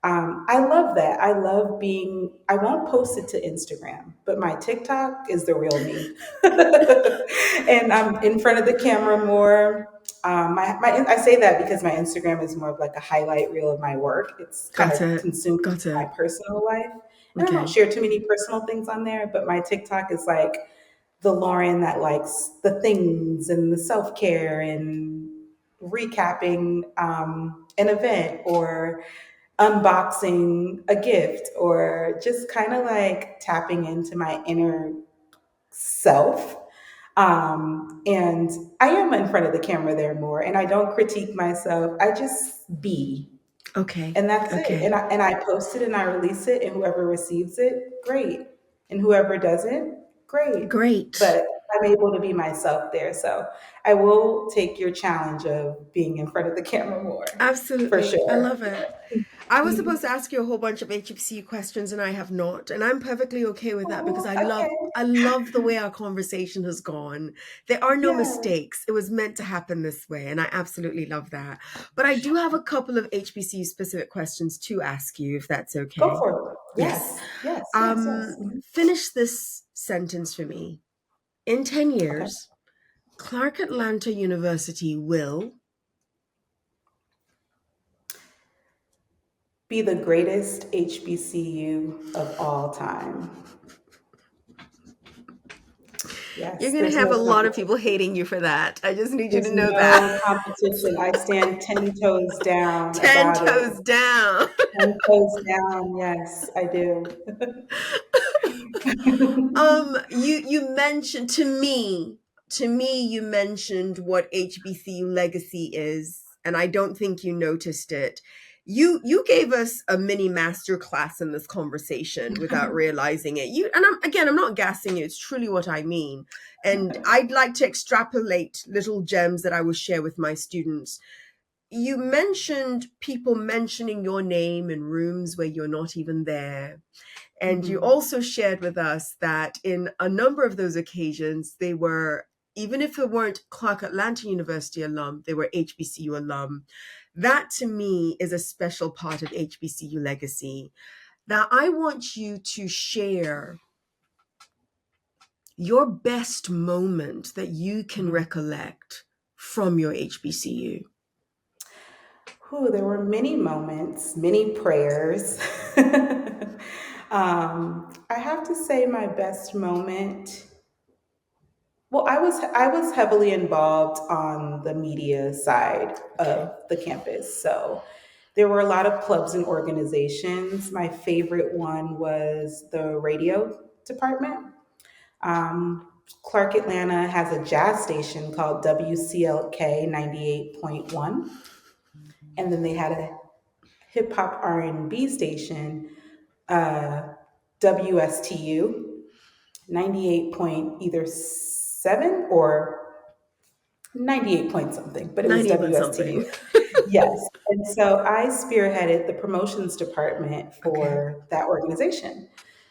[SPEAKER 3] I love that. I love being. I won't post it to Instagram, but my TikTok is the real me, and I'm in front of the camera more. I say that because my Instagram is more of like a highlight reel of my work. It's kind
[SPEAKER 2] Got
[SPEAKER 3] of
[SPEAKER 2] it.
[SPEAKER 3] consumed
[SPEAKER 2] Got
[SPEAKER 3] my
[SPEAKER 2] it.
[SPEAKER 3] personal life, and I don't
[SPEAKER 2] Okay.
[SPEAKER 3] share too many personal things on there. But my TikTok is like the Lauren that likes the things and the self care and recapping an event or unboxing a gift or just kind of like tapping into my inner self. And I am in front of the camera there more and I don't critique myself. I just be.
[SPEAKER 2] Okay.
[SPEAKER 3] And that's it.
[SPEAKER 2] Okay.
[SPEAKER 3] And I post it and I release it, and whoever receives it, great. And whoever doesn't, great.
[SPEAKER 2] Great.
[SPEAKER 3] But I'm able to be myself there. So I will take your challenge of being in front of the camera more, for
[SPEAKER 2] Absolutely. I
[SPEAKER 3] sure.
[SPEAKER 2] love it. I was supposed to ask you a whole bunch of HBCU questions and I have not. And I'm perfectly okay with that because
[SPEAKER 3] Oh, okay.
[SPEAKER 2] I love the way our conversation has gone. There are no
[SPEAKER 3] Yes.
[SPEAKER 2] mistakes. It was meant to happen this way and I absolutely love that. But I do have a couple of HBCU specific questions to ask you if that's
[SPEAKER 3] Go
[SPEAKER 2] okay.
[SPEAKER 3] for it.
[SPEAKER 2] Yes.
[SPEAKER 3] Yes. Yes. Yes. Yes. Mhm.
[SPEAKER 2] Finish this sentence for me. In 10
[SPEAKER 3] Okay.
[SPEAKER 2] years, Clark Atlanta University will.
[SPEAKER 3] Be the greatest HBCU of all time.
[SPEAKER 2] You're
[SPEAKER 3] Yes.
[SPEAKER 2] going to
[SPEAKER 3] There's
[SPEAKER 2] have
[SPEAKER 3] no
[SPEAKER 2] a lot of people
[SPEAKER 3] competition.
[SPEAKER 2] hating you for that. I just need you to
[SPEAKER 3] There's
[SPEAKER 2] know that.
[SPEAKER 3] no competition. I stand 10 toes down
[SPEAKER 2] 10
[SPEAKER 3] about it.
[SPEAKER 2] toes down.
[SPEAKER 3] 10 toes down. Yes, I do.
[SPEAKER 2] You mentioned to me you mentioned what HBCU legacy is, and I don't think you noticed it. You gave us a mini master class in this conversation without realizing it. I'm not gassing you. It's truly what I mean. And I'd like to extrapolate little gems that I will share with my students. You mentioned people mentioning your name in rooms where you're not even there. And you
[SPEAKER 3] Mhm.
[SPEAKER 2] also shared with us that in a number of those occasions, they were, even if they weren't Clark Atlanta University alum, they were HBCU alum. That to me is a special part of HBCU legacy. Now, I want you to share your best moment that you can
[SPEAKER 3] Mhm.
[SPEAKER 2] recollect from your HBCU.
[SPEAKER 3] Whew, there were many moments, many prayers. I have to say my best moment. Well, I was heavily involved on the media side of the campus. So there were a lot of clubs and organizations. My favorite one was the radio department. Um, Clark Atlanta has a jazz station called WCLK 98.1, and then they had a hip hop R&B station, uh, WSTU 98 point either 7 or 98 point something, but it was
[SPEAKER 2] 90
[SPEAKER 3] WSTU.
[SPEAKER 2] something.
[SPEAKER 3] Yes. And so I spearheaded the promotions department
[SPEAKER 2] Okay.
[SPEAKER 3] for that organization.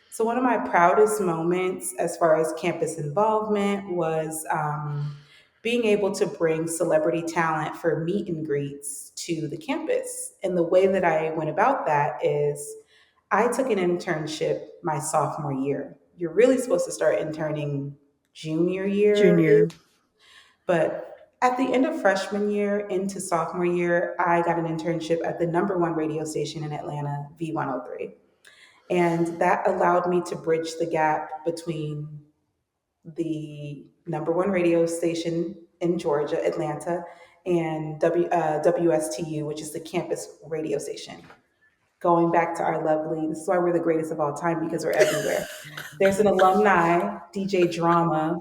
[SPEAKER 3] So one of my proudest moments as far as campus involvement was being able to bring celebrity talent for meet and greets to the campus. And the way that I went about that is I took an internship my sophomore year. You're really supposed to start interning junior year,
[SPEAKER 2] Junior.
[SPEAKER 3] but at the end of freshman year into sophomore year, I got an internship at the number one radio station in Atlanta, V103. And that allowed me to bridge the gap between the number one radio station in Georgia, Atlanta, and WSTU, which is the campus radio station. Going back to our lovely, this is why we're the greatest of all time because we're everywhere. There's an alumni, DJ Drama,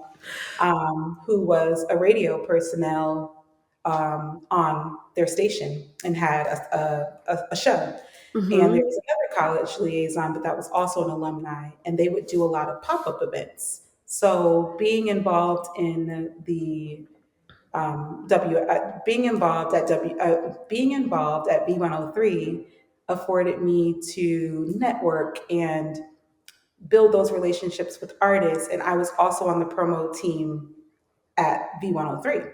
[SPEAKER 3] who was a radio personnel on their station and had a show. And there
[SPEAKER 2] Mm-hmm.
[SPEAKER 3] was another college liaison, but that was also an alumni, and they would do a lot of pop up events. So being involved in the being involved at B103 afforded me to network and build those relationships with artists. And I was also on the promo team at V103.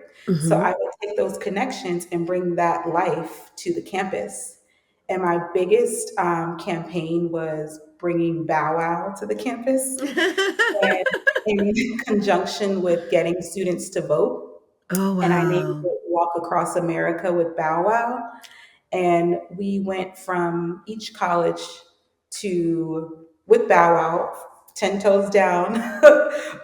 [SPEAKER 3] So I
[SPEAKER 2] Mm-hmm.
[SPEAKER 3] would take those connections and bring that life to the campus. And my biggest campaign was bringing Bow Wow to the campus, and in conjunction with getting students to vote.
[SPEAKER 2] Oh,
[SPEAKER 3] And I named
[SPEAKER 2] wow.
[SPEAKER 3] it Walk Across America with Bow Wow. And we went from each college to, with Bow Wow, 10 toes down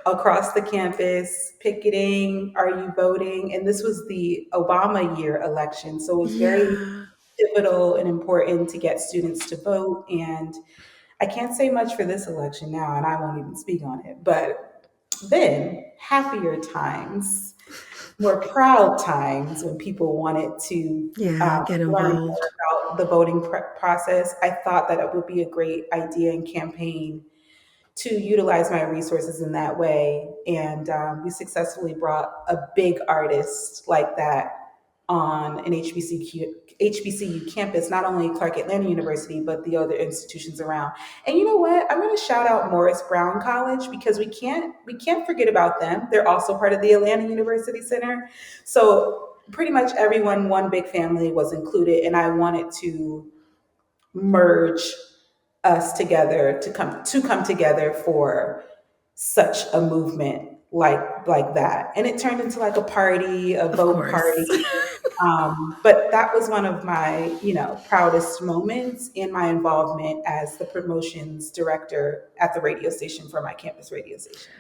[SPEAKER 3] across the campus, picketing, are you voting? And this was the Obama year election. So it was very
[SPEAKER 2] Yeah.
[SPEAKER 3] pivotal and important to get students to vote. And I can't say much for this election now, and I won't even speak on it. But then, happier times, more proud times when people wanted to
[SPEAKER 2] Yeah, get
[SPEAKER 3] learn
[SPEAKER 2] involved.
[SPEAKER 3] more about the voting process, I thought that it would be a great idea and campaign to utilize my resources in that way. And we successfully brought a big artist like that on an HBCU campus, not only Clark Atlanta University, but the other institutions around. And you know what? I'm going to shout out Morris Brown College because we can't forget about them. They're also part of the Atlanta University Center. So pretty much everyone, one big family, was included, and I wanted to merge us together to come together for such a movement like that. And it turned into like a party, a
[SPEAKER 2] Of
[SPEAKER 3] vote
[SPEAKER 2] course.
[SPEAKER 3] party. But that was one of my, proudest moments in my involvement as the promotions director at the radio station for my campus radio station.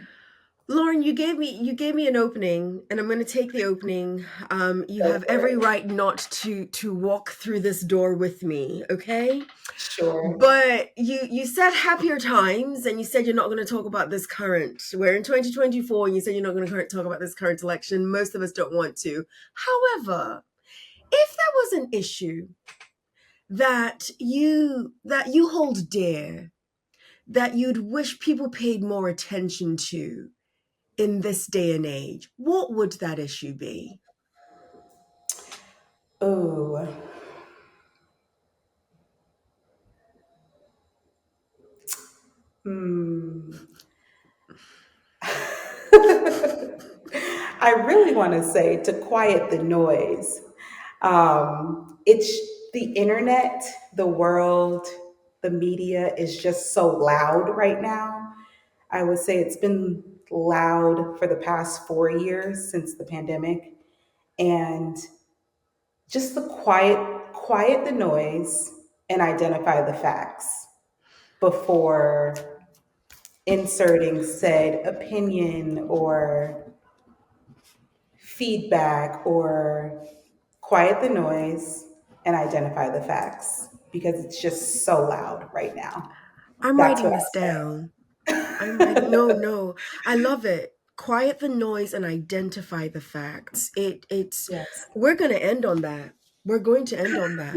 [SPEAKER 2] Lauren, you gave me an opening, and I'm going to take the opening. You
[SPEAKER 3] Go
[SPEAKER 2] have
[SPEAKER 3] for
[SPEAKER 2] every
[SPEAKER 3] it.
[SPEAKER 2] right not to walk through this door with me, okay?
[SPEAKER 3] Sure.
[SPEAKER 2] But you said happier times, and you said you're not going to talk about this current. We're in 2024, and you said you're not going to talk about this current election. Most of us don't want to. However, if there was an issue that you hold dear, that you'd wish people paid more attention to in this day and age, what would that issue be?
[SPEAKER 3] Oh, hmm. I really want to say to quiet the noise. It's the internet, the world, the media is just so loud right now. I would say it's been loud for the past 4 years since the pandemic. And just quiet the noise and identify the facts. before inserting said opinion or feedback, or quiet the noise and identify the facts, because it's just so loud right now.
[SPEAKER 2] I'm
[SPEAKER 3] That's
[SPEAKER 2] writing
[SPEAKER 3] what
[SPEAKER 2] this
[SPEAKER 3] I'll
[SPEAKER 2] down. I'm writing. No, no. I love it. Quiet the noise and identify the facts. It's.
[SPEAKER 3] say. Yes.
[SPEAKER 2] We're going to end on that. We're going to end on that.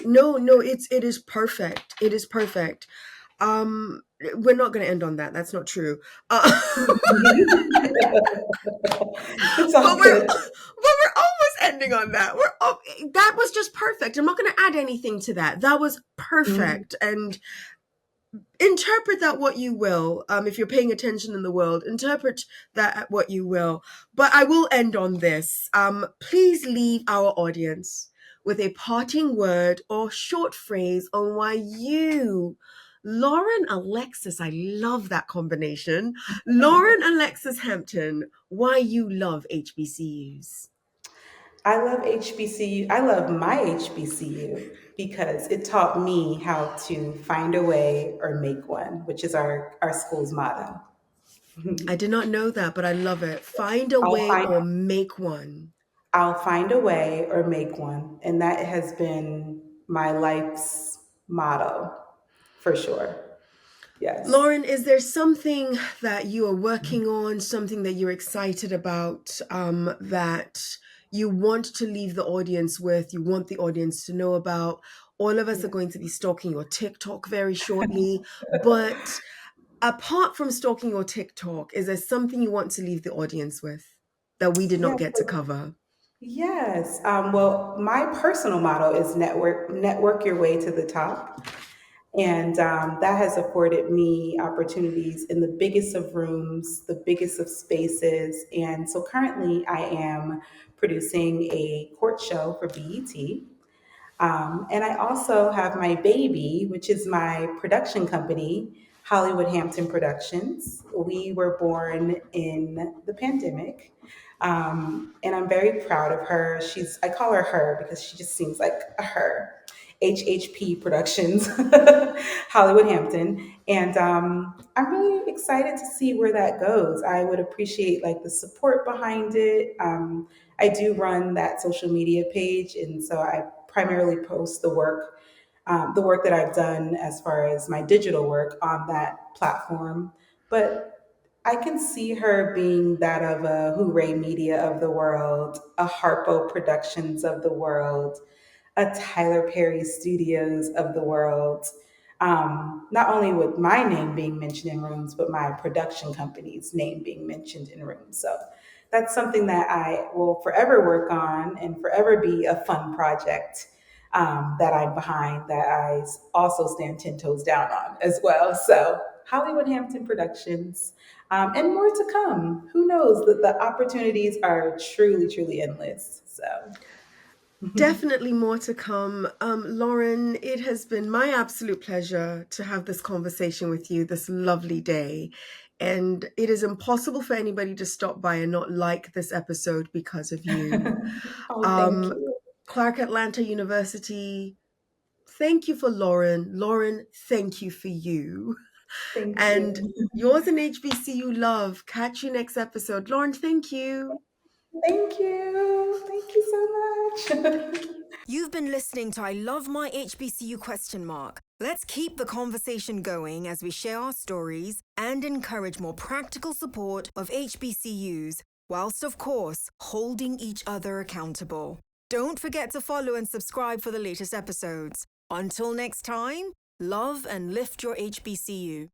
[SPEAKER 2] No. It is perfect. It is perfect. We're not going to end on that. That's not true.
[SPEAKER 3] It's
[SPEAKER 2] But
[SPEAKER 3] all
[SPEAKER 2] we're
[SPEAKER 3] good.
[SPEAKER 2] almost ending on that. That was just perfect. I'm not going to add anything to that. That was
[SPEAKER 3] Mhm.
[SPEAKER 2] perfect. And interpret that what you will. If you're paying attention in the world, interpret that at what you will. But I will end on this. Please leave our audience with a parting word or short phrase on why you, Lauren Alexis, I love that combination. Lauren Alexis Hampton, why you love HBCUs.
[SPEAKER 3] I love HBCU. I love my HBCU because it taught me how to find a way or make one, which is our school's motto.
[SPEAKER 2] I did not know that, but I love it. Find a
[SPEAKER 3] I'll
[SPEAKER 2] way
[SPEAKER 3] find
[SPEAKER 2] or make one.
[SPEAKER 3] I'll find a way or make one. And that has been my life's motto for sure. Yes.
[SPEAKER 2] Lauren, is there something that you are working on, something that you're excited about, that you want to leave the audience with, you want the audience to know about? All of us are
[SPEAKER 3] Yeah.
[SPEAKER 2] going to be stalking your TikTok very shortly. But apart from stalking your TikTok, is there something you want to leave the audience with that we did not
[SPEAKER 3] Yes.
[SPEAKER 2] get to cover?
[SPEAKER 3] Yes. Well, my personal motto is network your way to the top. And that has afforded me opportunities in the biggest of rooms, the biggest of spaces. And so currently I am producing a court show for BET. And I also have my baby, which is my production company, Hollywood Hampton Productions. We were born in the pandemic. And I'm very proud of her. I call her her because she just seems like a her. HHP Productions, Hollywood Hampton. And I'm really excited to see where that goes. I would appreciate like the support behind it. I do run that social media page, and so I primarily post the work that I've done as far as my digital work on that platform. But I can see her being that of a Hoorae Media of the world, a Harpo Productions of the world, a Tyler Perry Studios of the world. Not only with my name being mentioned in rooms, but my production company's name being mentioned in rooms. So that's something that I will forever work on and forever be a fun project that I'm behind, that I also stand 10 toes down on as well. So Hollywood Hampton Productions, and more to come. Who knows? The opportunities are truly, truly endless. So.
[SPEAKER 2] Definitely more to come. Lauren, it has been my absolute pleasure to have this conversation with you this lovely day. And it is impossible for anybody to stop by and not like this episode because of you.
[SPEAKER 3] Oh, thank
[SPEAKER 2] Um,
[SPEAKER 3] you.
[SPEAKER 2] Clark Atlanta University, thank you for Lauren. Lauren, thank you for you.
[SPEAKER 3] Thank
[SPEAKER 2] And
[SPEAKER 3] you.
[SPEAKER 2] yours and HBCU love. Catch you next episode. Lauren, thank you.
[SPEAKER 3] Thank you. Thank you so much.
[SPEAKER 1] You've been listening to I Love My HBCU question mark. Let's keep the conversation going as we share our stories and encourage more practical support of HBCUs, whilst of course holding each other accountable. Don't forget to follow and subscribe for the latest episodes. Until next time, love and lift your HBCU.